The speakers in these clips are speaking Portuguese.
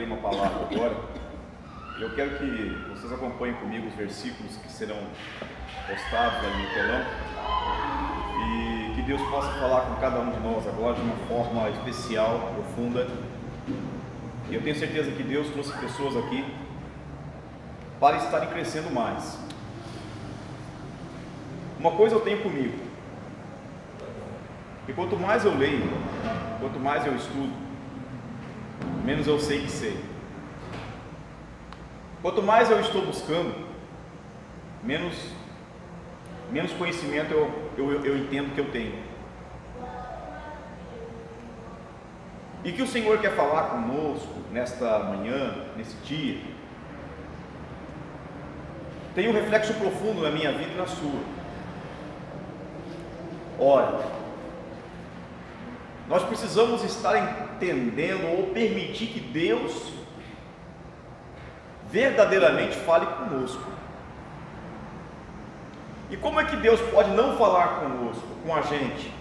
uma palavra agora. Eu quero que vocês acompanhem comigo os versículos que serão postados ali no telão e que Deus possa falar com cada um de nós agora de uma forma especial, profunda. E eu tenho certeza que Deus trouxe pessoas aqui para estarem crescendo mais. Uma coisa eu tenho comigo, e quanto mais eu leio, quanto mais eu estudo, menos eu sei que sei. Quanto mais eu estou buscando, menos conhecimento eu entendo que eu tenho. E que o Senhor quer falar conosco nesta manhã, nesse dia, tem um reflexo profundo na minha vida e na sua. Olha, nós precisamos estar entendendo ou permitir que Deus verdadeiramente fale conosco. E como é que Deus pode não falar conosco, com a gente?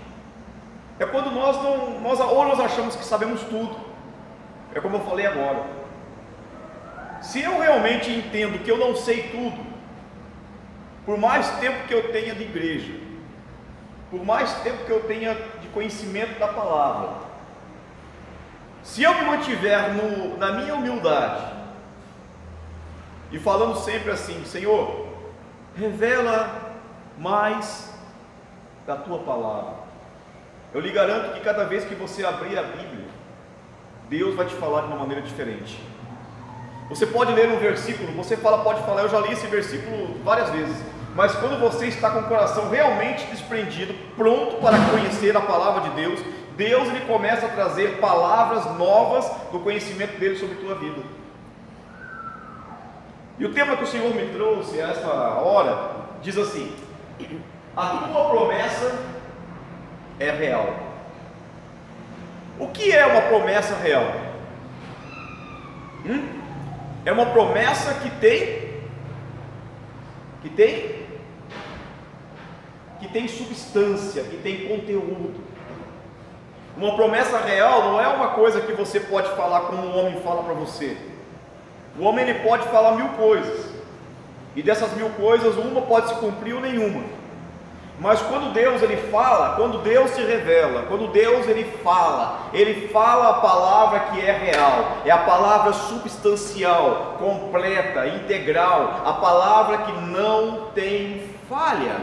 É quando nós achamos que sabemos tudo. É como eu falei agora. Se eu realmente entendo que eu não sei tudo, por mais tempo que eu tenha de igreja, por mais tempo que eu tenha de conhecimento da palavra, se eu me mantiver na minha humildade e falando sempre assim: Senhor, revela mais da tua palavra, eu lhe garanto que cada vez que você abrir a Bíblia, Deus vai te falar de uma maneira diferente. Você pode ler um versículo, pode falar, eu já li esse versículo várias vezes, mas quando você está com o coração realmente desprendido, pronto para conhecer a palavra de Deus, Deus ele começa a trazer palavras novas do conhecimento dele sobre a tua vida. E o tema que o Senhor me trouxe a esta hora diz assim: a tua promessa é real. O que é uma promessa real? É uma promessa que tem substância, que tem conteúdo. Uma promessa real não é uma coisa que você pode falar como um homem fala para você. O homem ele pode falar 1000 coisas, e dessas 1000 coisas uma pode se cumprir ou nenhuma. Mas quando Deus ele fala, quando Deus se revela, quando Deus ele fala a palavra que é real, é a palavra substancial, completa, integral, a palavra que não tem falha.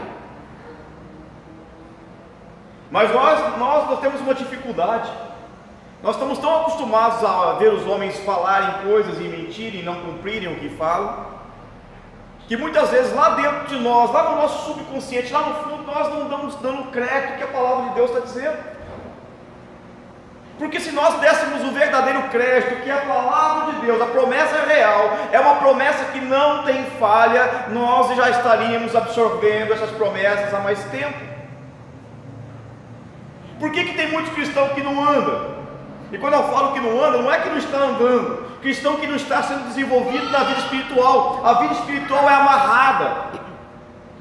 Mas nós temos uma dificuldade. Nós estamos tão acostumados a ver os homens falarem coisas e mentirem e não cumprirem o que falam, que muitas vezes lá dentro de nós, lá no nosso subconsciente, lá no fundo, nós não estamos dando crédito que a palavra de Deus está dizendo. Porque se nós dessemos o verdadeiro crédito que a palavra de Deus, a promessa é real, é uma promessa que não tem falha, nós já estaríamos absorvendo essas promessas há mais tempo. Por que tem muitos cristãos que não andam? E quando eu falo que não anda, não é que não está andando, cristão que não está sendo desenvolvido na vida espiritual. A vida espiritual é amarrada,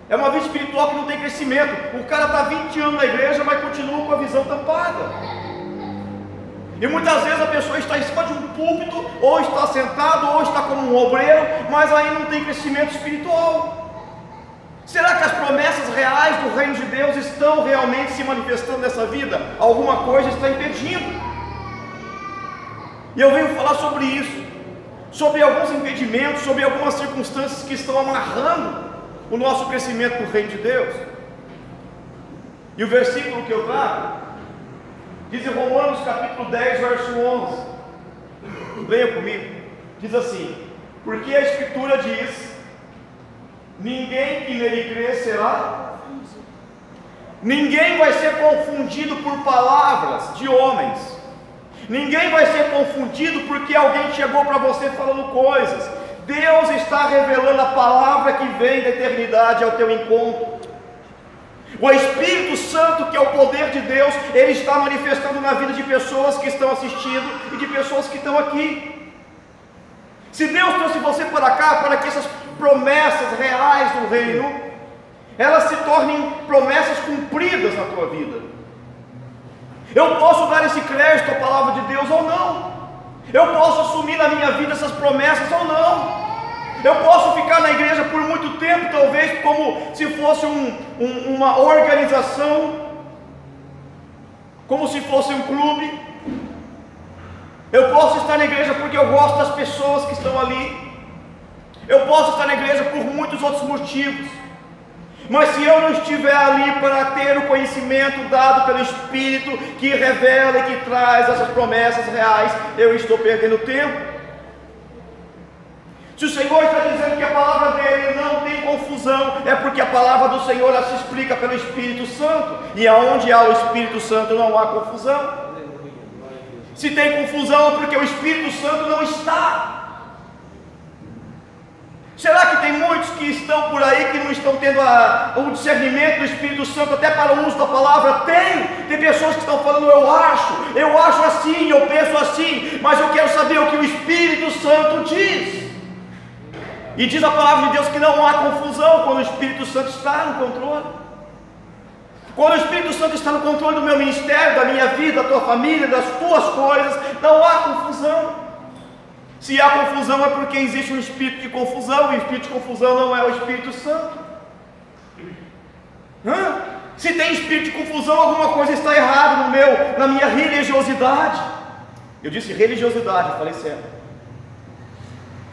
é uma vida espiritual que não tem crescimento. O cara está 20 anos na igreja, mas continua com a visão tampada. E muitas vezes a pessoa está em cima de um púlpito, ou está sentado, ou está como um obreiro, mas aí não tem crescimento espiritual. Será que as promessas reais do reino de Deus estão realmente se manifestando nessa vida? Alguma coisa está impedindo. E eu venho falar sobre isso, sobre alguns impedimentos, sobre algumas circunstâncias que estão amarrando o nosso crescimento no reino de Deus. E o versículo que eu trago diz em Romanos capítulo 10, verso 11. Leia comigo. Diz assim: porque a Escritura diz: ninguém que nele crê será. Ninguém vai ser confundido por palavras de homens. Ninguém vai ser confundido porque alguém chegou para você falando coisas. Deus está revelando a palavra que vem da eternidade ao teu encontro. O Espírito Santo, que é o poder de Deus, ele está manifestando na vida de pessoas que estão assistindo e de pessoas que estão aqui. Se Deus trouxe você para cá para que essas promessas reais do reino, elas se tornem promessas cumpridas na tua vida. Eu posso dar esse crédito à palavra de Deus ou não. Eu posso assumir na minha vida essas promessas ou não. Eu posso ficar na igreja por muito tempo, talvez como se fosse uma organização, como se fosse um clube. Eu posso estar na igreja porque eu gosto das pessoas que estão ali. Eu posso estar na igreja por muitos outros motivos. Mas se eu não estiver ali para ter o conhecimento dado pelo Espírito, que revela e que traz essas promessas reais, eu estou perdendo tempo. Se o Senhor está dizendo que a palavra dele não tem confusão, é porque a palavra do Senhor ela se explica pelo Espírito Santo, e aonde há o Espírito Santo não há confusão. Se tem confusão é porque o Espírito Santo não está. Será que tem muitos que estão por aí que não estão tendo o discernimento do Espírito Santo até para o uso da palavra? Tem pessoas que estão falando, eu acho assim, eu penso assim, mas eu quero saber o que o Espírito Santo diz. E diz a palavra de Deus que não há confusão quando o Espírito Santo está no controle. Quando o Espírito Santo está no controle do meu ministério, da minha vida, da tua família, das tuas coisas, não há confusão. Se há confusão é porque existe um espírito de confusão, e o espírito de confusão não é o Espírito Santo. Se tem espírito de confusão, alguma coisa está errada na minha religiosidade. Eu disse religiosidade, eu falei certo.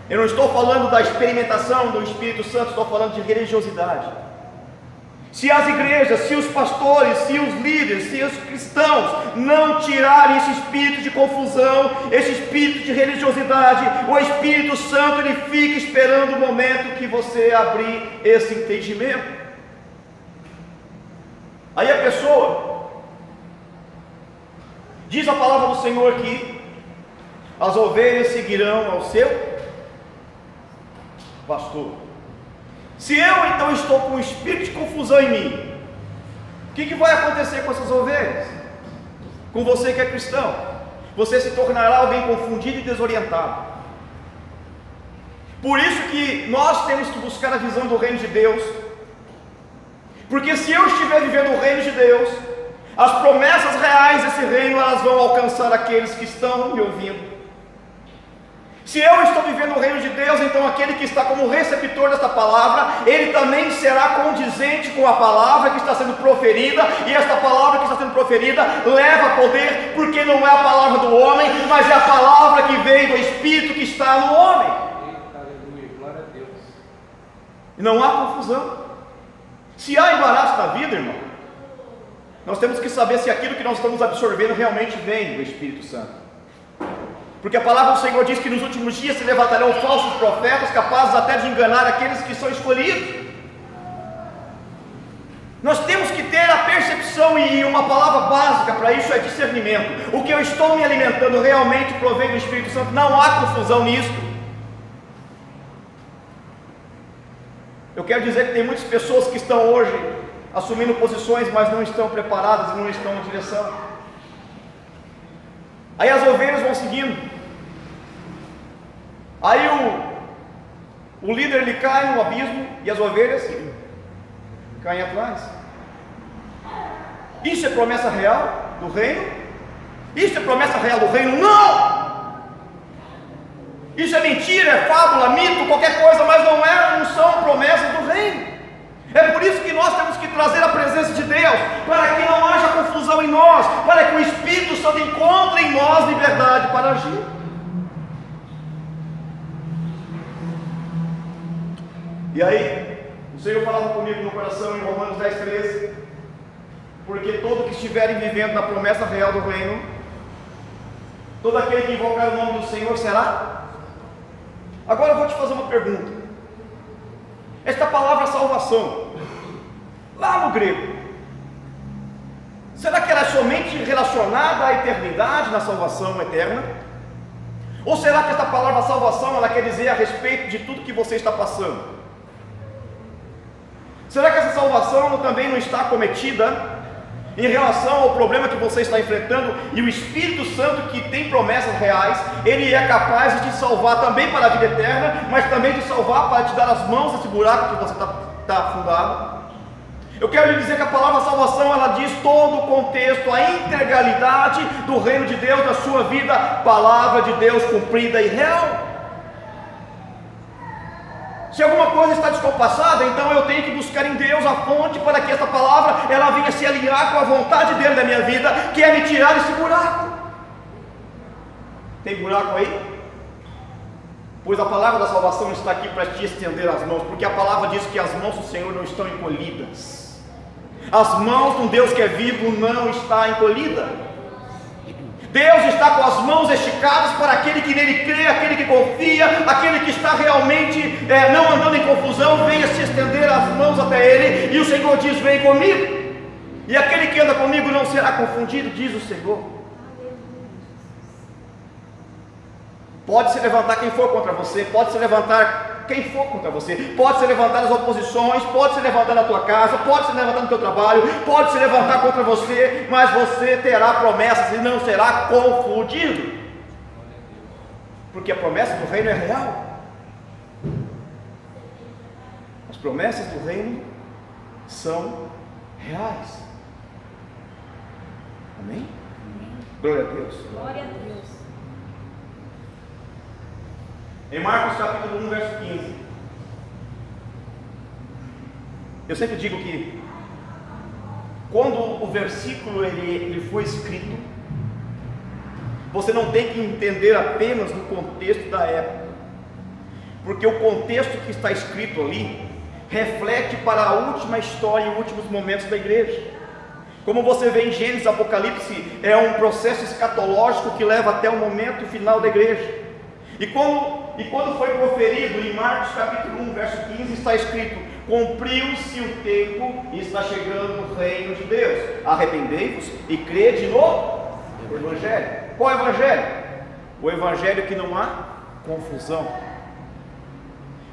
Eu não estou falando da experimentação do Espírito Santo, estou falando de religiosidade. Se as igrejas, se os pastores, se os líderes, se os cristãos não tirarem esse espírito de confusão, esse espírito de religiosidade, o Espírito Santo ele fica esperando o momento que você abrir esse entendimento. Aí a pessoa, diz a palavra do Senhor que as ovelhas seguirão ao seu pastor. Se eu então estou com um espírito de confusão em mim, o que vai acontecer com essas ovelhas? Com você que é cristão, você se tornará alguém confundido e desorientado. Por isso que nós temos que buscar a visão do reino de Deus, porque se eu estiver vivendo o reino de Deus, as promessas reais desse reino elas vão alcançar aqueles que estão me ouvindo. Se eu estou vivendo o reino de Deus, então aquele que está como receptor desta palavra, ele também será condizente com a palavra que está sendo proferida, e esta palavra que está sendo proferida leva poder, porque não é a palavra do homem, mas é a palavra que veio do Espírito que está no homem. Aleluia, glória a Deus. E não há confusão. Se há embaraço na vida, irmão, nós temos que saber se aquilo que nós estamos absorvendo realmente vem do Espírito Santo. Porque a palavra do Senhor diz que nos últimos dias se levantarão falsos profetas, capazes até de enganar aqueles que são escolhidos. Nós temos que ter a percepção, e uma palavra básica para isso é discernimento. O que eu estou me alimentando realmente provém do Espírito Santo, não há confusão nisso. Eu quero dizer que tem muitas pessoas que estão hoje assumindo posições, mas não estão preparadas e não estão em direção. Aí as ovelhas vão seguindo. Aí o líder ele cai no abismo e as ovelhas caem atrás. Isso é promessa real do reino? Isso é promessa real do reino? Não! Isso é mentira, é fábula, mito, qualquer coisa, mas não são promessas do reino. É por isso que nós temos que trazer a presença de Deus, para que não haja confusão em nós, para que o Espírito Santo encontre em nós liberdade para agir. E aí, o Senhor falava comigo no coração em Romanos 10:13, porque todo que estiverem vivendo na promessa real do reino, todo aquele que invocar o nome do Senhor será. Agora eu vou te fazer uma pergunta. Esta palavra salvação, lá no grego, será que ela é somente relacionada à eternidade, na salvação eterna? Ou será que esta palavra salvação, ela quer dizer a respeito de tudo que você está passando? Será que essa salvação também não está cometida em relação ao problema que você está enfrentando, e o Espírito Santo, que tem promessas reais, ele é capaz de te salvar também para a vida eterna, mas também de salvar para te dar as mãos desse buraco que você está afundado? Eu quero lhe dizer que a palavra salvação, ela diz todo o contexto, a integralidade do reino de Deus na sua vida, palavra de Deus cumprida e real. Se alguma coisa está descompassada, então eu tenho que buscar em Deus a fonte para que essa palavra ela venha se alinhar com a vontade dele na minha vida, que é me tirar desse buraco. Tem buraco aí? Pois a palavra da salvação está aqui para te estender as mãos, porque a palavra diz que as mãos do Senhor não estão encolhidas. As mãos de um Deus que é vivo não está encolhida. Deus está com as mãos esticadas para aquele que nele crê, aquele que confia, aquele que está realmente não andando em confusão, venha se estender as mãos até ele, e o Senhor diz: vem comigo, e aquele que anda comigo não será confundido, diz o Senhor. Pode se levantar quem for contra você, pode se levantar quem for contra você, pode se levantar as oposições, pode se levantar na tua casa, pode se levantar no teu trabalho, pode se levantar contra você, mas você terá promessas e não será confundido, porque a promessa do reino é real. As promessas do reino são reais. Amém? Glória a Deus. Glória a Deus. Em Marcos capítulo 1, verso 15. Eu sempre digo que quando o versículo ele foi escrito, você não tem que entender apenas no contexto da época, porque o contexto que está escrito ali reflete para a última história e últimos momentos da igreja. Como você vê em Gênesis, Apocalipse, é um processo escatológico que leva até o momento final da igreja. E quando foi proferido em Marcos capítulo 1, verso 15, está escrito: cumpriu-se o tempo e está chegando o reino de Deus, arrependei-vos e crede no Evangelho. Qual Evangelho? O Evangelho que não há confusão.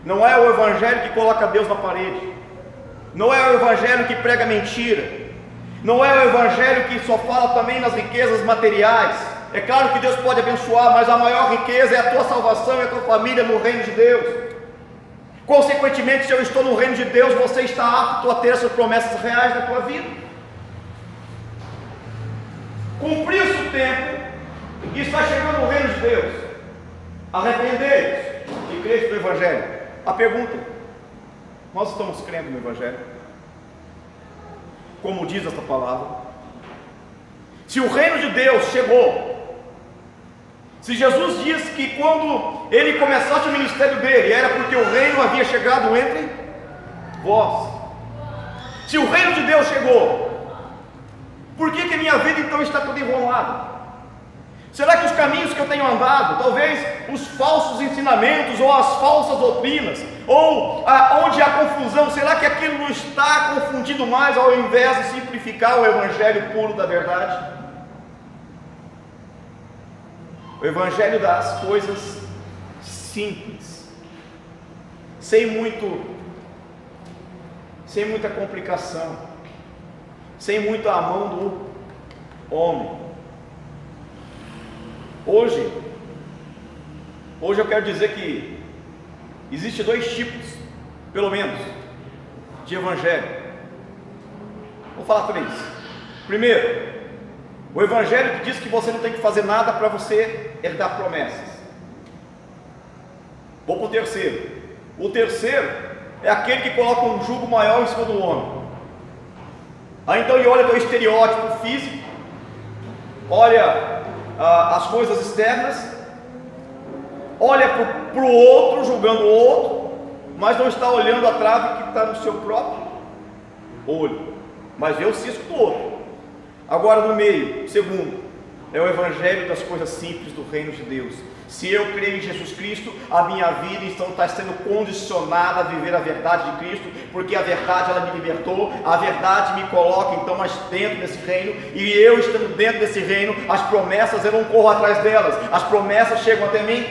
Não é o Evangelho que coloca Deus na parede, não é o Evangelho que prega mentira, não é o Evangelho que só fala também nas riquezas materiais. É claro que Deus pode abençoar, mas a maior riqueza é a tua salvação e a tua família no reino de Deus. Consequentemente, se eu estou no reino de Deus, você está apto a ter essas promessas reais na tua vida. Cumpriu-se o tempo e está chegando o reino de Deus. Arrependei-vos e crede no Evangelho. A pergunta: nós estamos crendo no Evangelho? Como diz esta palavra? Se o reino de Deus chegou, se Jesus diz que quando ele começasse o ministério dele, era porque o reino havia chegado entre vós. Se o reino de Deus chegou, por que a minha vida então está toda enrolada? Será que os caminhos que eu tenho andado, talvez os falsos ensinamentos ou as falsas doutrinas, ou onde há confusão, será que aquilo não está confundindo mais ao invés de simplificar o evangelho puro da verdade? O evangelho das coisas simples, sem muita complicação, sem muito a mão do homem. Hoje eu quero dizer que existe dois tipos, pelo menos, de evangelho. Vou falar três. Primeiro, o evangelho que diz que você não tem que fazer nada para você herdar promessas. Vou para o terceiro. O terceiro é aquele que coloca um jugo maior em cima do homem. Aí então ele olha para o estereótipo físico, olha as coisas externas, olha para o outro, julgando o outro, mas não está olhando a trave que está no seu próprio olho, mas vê o cisco do outro. Agora no meio, segundo, é o evangelho das coisas simples do reino de Deus. Se eu creio em Jesus Cristo, a minha vida então está sendo condicionada a viver a verdade de Cristo, porque a verdade ela me libertou, a verdade me coloca então mais dentro desse reino, e eu estando dentro desse reino, as promessas eu não corro atrás delas, as promessas chegam até mim.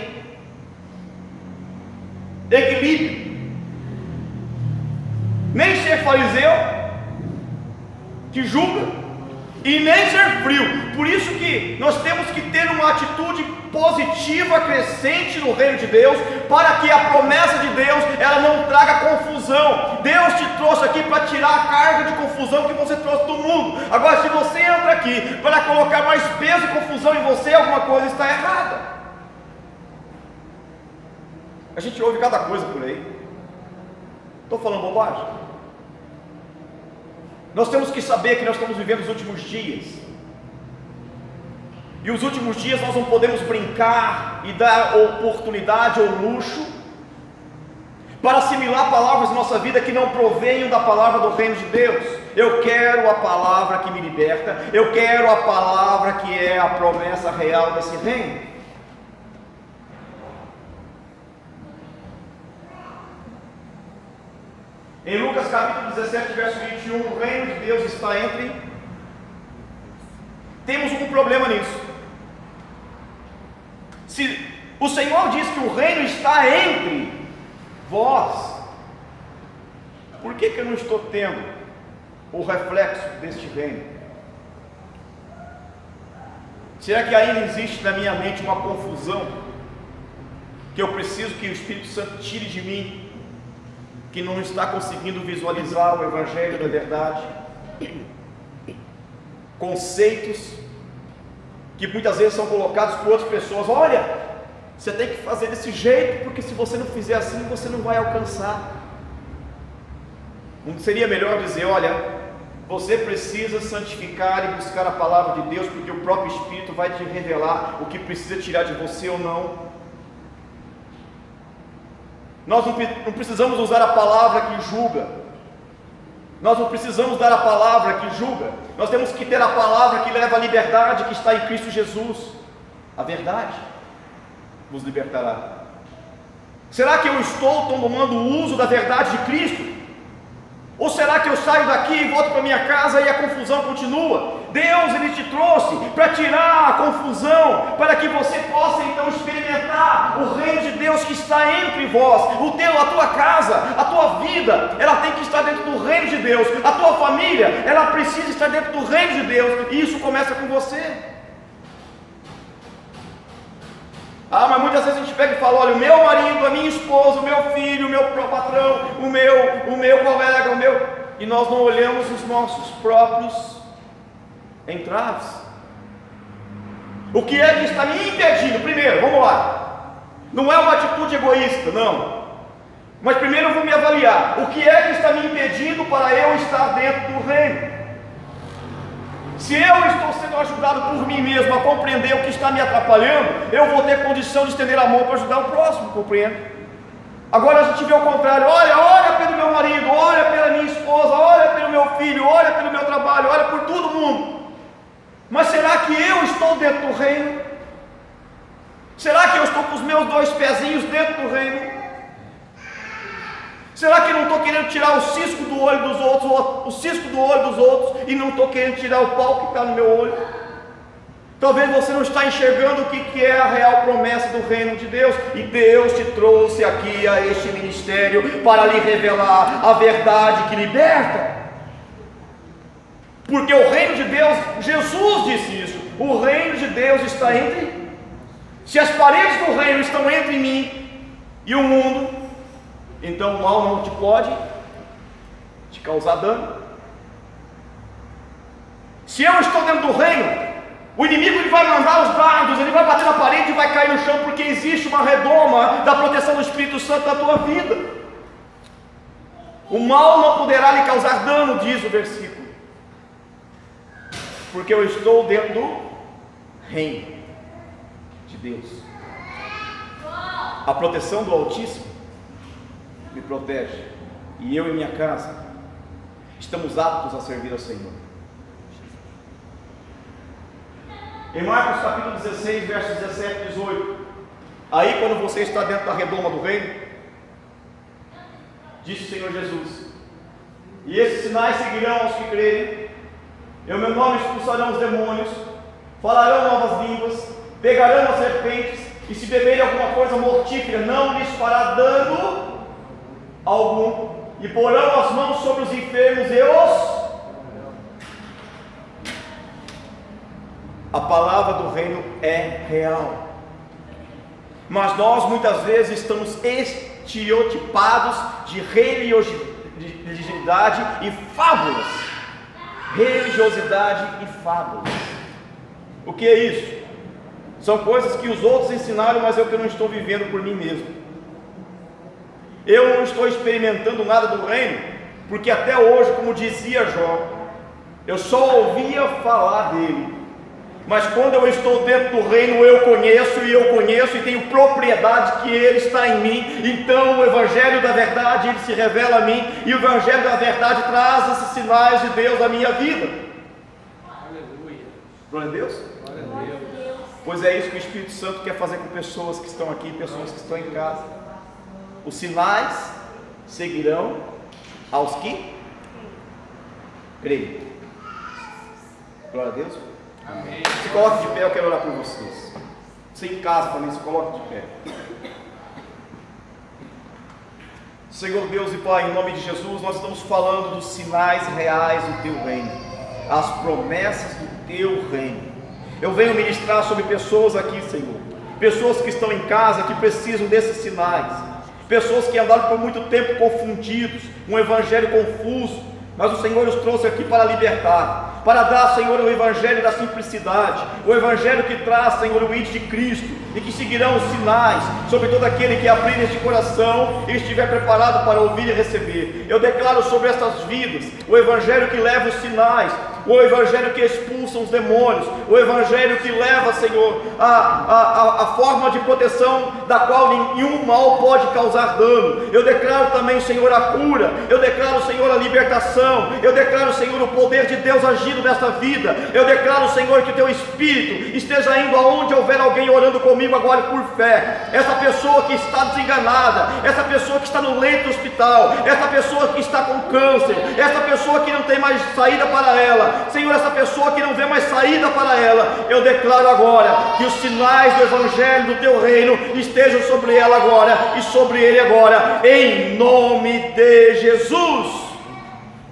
Equilíbrio. Nem ser fariseu que julga, e nem ser frio. Por isso que nós temos que ter uma atitude positiva, crescente no reino de Deus, para que a promessa de Deus ela não traga confusão confusão. Deus te trouxe aqui para tirar a carga de confusão que você trouxe do mundo. Agora, se você entra aqui para colocar mais peso e confusão em você, alguma coisa está errada. A gente ouve cada coisa por aí. Estou falando bobagem? Nós temos que saber que nós estamos vivendo os últimos dias. E os últimos dias nós não podemos brincar e dar oportunidade ou luxo para assimilar palavras em nossa vida que não provenham da palavra do reino de Deus. Eu quero a palavra que me liberta, eu quero a palavra que é a promessa real desse reino. Em Lucas capítulo 17, verso 21, o reino de Deus está entre... Temos um problema nisso. Se o Senhor diz que o reino está entre vós, por que eu não estou tendo o reflexo deste reino? Será que ainda existe na minha mente uma confusão que eu preciso que o Espírito Santo tire de mim, que não está conseguindo visualizar o Evangelho da verdade? Conceitos que muitas vezes são colocados por outras pessoas: olha, você tem que fazer desse jeito, porque se você não fizer assim, você não vai alcançar. Não seria melhor dizer: olha, você precisa santificar e buscar a palavra de Deus, porque o próprio Espírito vai te revelar o que precisa tirar de você ou não? Nós não precisamos usar a palavra que julga, nós não precisamos dar a palavra que julga, nós temos que ter a palavra que leva à liberdade, que está em Cristo Jesus. A verdade vos libertará. Será que eu estou tomando o uso da verdade de Cristo? Ou será que eu saio daqui e volto para minha casa e a confusão continua? Deus, Ele te trouxe para tirar a confusão, para que você possa então experimentar o reino de Deus que está entre vós. A tua casa, a tua vida, ela tem que estar dentro do reino de Deus. A tua família, ela precisa estar dentro do reino de Deus. E isso começa com você. Mas muitas vezes a gente pega e fala: olha, o meu marido, a minha esposa, o meu filho, o meu patrão, o meu colega, e nós não olhamos os nossos próprios entraves. O que é que está me impedindo? Primeiro, vamos lá, não é uma atitude egoísta, não, mas primeiro eu vou me avaliar: o que é que está me impedindo para eu estar dentro do reino? Se eu estou sendo ajudado por mim mesmo a compreender o que está me atrapalhando, eu vou ter condição de estender a mão para ajudar o próximo, compreende? Agora a gente vê o contrário: olha pelo meu marido, olha pela minha esposa, olha pelo meu filho, olha pelo meu trabalho, olha por todo mundo. Mas será que eu estou dentro do reino? Será que eu estou com os meus 2 pezinhos dentro do reino? Será que eu não estou querendo tirar o cisco do olho dos outros, e não estou querendo tirar o pau que está no meu olho? Talvez você não está enxergando o que é a real promessa do reino de Deus, e Deus te trouxe aqui a este ministério para lhe revelar a verdade que liberta. Porque o reino de Deus, Jesus disse isso, o reino de Deus está entre... Se as paredes do reino estão entre mim e o mundo, então o mal não te pode te causar dano. Se eu estou dentro do reino, o inimigo ele vai mandar os dardos, ele vai bater na parede e vai cair no chão, porque existe uma redoma da proteção do Espírito Santo na tua vida. O mal não poderá lhe causar dano, diz o versículo, porque eu estou dentro do reino de Deus. A proteção do Altíssimo me protege, e eu e minha casa estamos aptos a servir ao Senhor. Em Marcos capítulo 16, versos 17 e 18, aí quando você está dentro da redoma do reino, disse o Senhor Jesus: e esses sinais seguirão aos que crerem, em meu nome expulsarão os demônios, falarão novas línguas, pegarão as serpentes, e se beberem alguma coisa mortífera, não lhes fará dano algum, e porão as mãos sobre os enfermos e os... A palavra do reino é real, mas nós muitas vezes estamos estereotipados de religiosidade e fábulas. Religiosidade e fábulas. O que é isso? São coisas que os outros ensinaram, mas eu que não estou vivendo por mim mesmo. Eu não estou experimentando nada do reino, porque até hoje, como dizia Jó, eu só ouvia falar dele. Mas quando eu estou dentro do reino, eu conheço e tenho propriedade que ele está em mim. Então o evangelho da verdade, ele se revela a mim, e o evangelho da verdade traz esses sinais de Deus à minha vida. Aleluia. Glória a Deus. Glória a Deus. Pois é isso que o Espírito Santo quer fazer com pessoas que estão aqui, pessoas que estão em casa. Os sinais seguirão aos que creem. Glória a Deus. Amém. Se coloque de pé, eu quero orar por vocês. Você em casa também, se coloque de pé. Senhor Deus e Pai, em nome de Jesus, nós estamos falando dos sinais reais do Teu reino, as promessas do Teu reino. Eu venho ministrar sobre pessoas aqui, Senhor, pessoas que estão em casa, que precisam desses sinais, pessoas que andaram por muito tempo confundidos, um evangelho confuso, mas o Senhor os trouxe aqui para libertar, para dar, Senhor, o evangelho da simplicidade, o evangelho que traz, Senhor, o id de Cristo, e que seguirão os sinais sobre todo aquele que abrir este coração e estiver preparado para ouvir e receber. Eu declaro sobre estas vidas o evangelho que leva os sinais, o evangelho que expulsa os demônios, o evangelho que leva, Senhor, a forma de proteção da qual nenhum mal pode causar dano. Eu declaro também, Senhor, a cura, eu declaro, Senhor, a libertação, eu declaro, Senhor, o poder de Deus agindo nesta vida. Eu declaro, Senhor, que o Teu Espírito esteja indo aonde houver alguém orando comigo agora por fé. Essa pessoa que está desenganada, essa pessoa que está no leito do hospital, essa pessoa que está com câncer, essa pessoa que não tem mais saída para ela, Senhor, essa pessoa que não vê mais saída para ela, eu declaro agora que os sinais do evangelho do Teu reino estejam sobre ela agora e sobre ele agora, em nome de Jesus.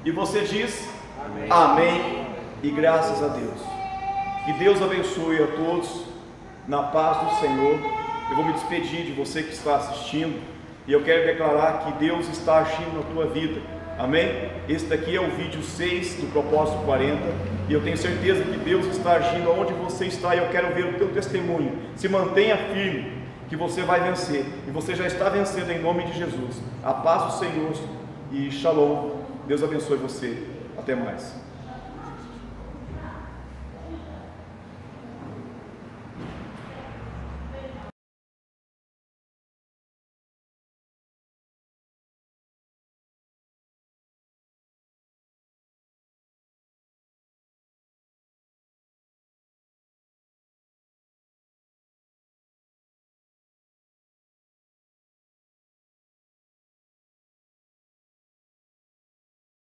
E você diz amém, amém e graças a Deus. Que Deus abençoe a todos na paz do Senhor. Eu vou me despedir de você que está assistindo, e eu quero declarar que Deus está agindo na tua vida. Amém? Este daqui é o vídeo 6 do Propósito 40, e eu tenho certeza que Deus está agindo onde você está, e eu quero ver o teu testemunho. Se mantenha firme, que você vai vencer, e você já está vencendo em nome de Jesus. A paz do Senhor e Shalom. Deus abençoe você. Até mais.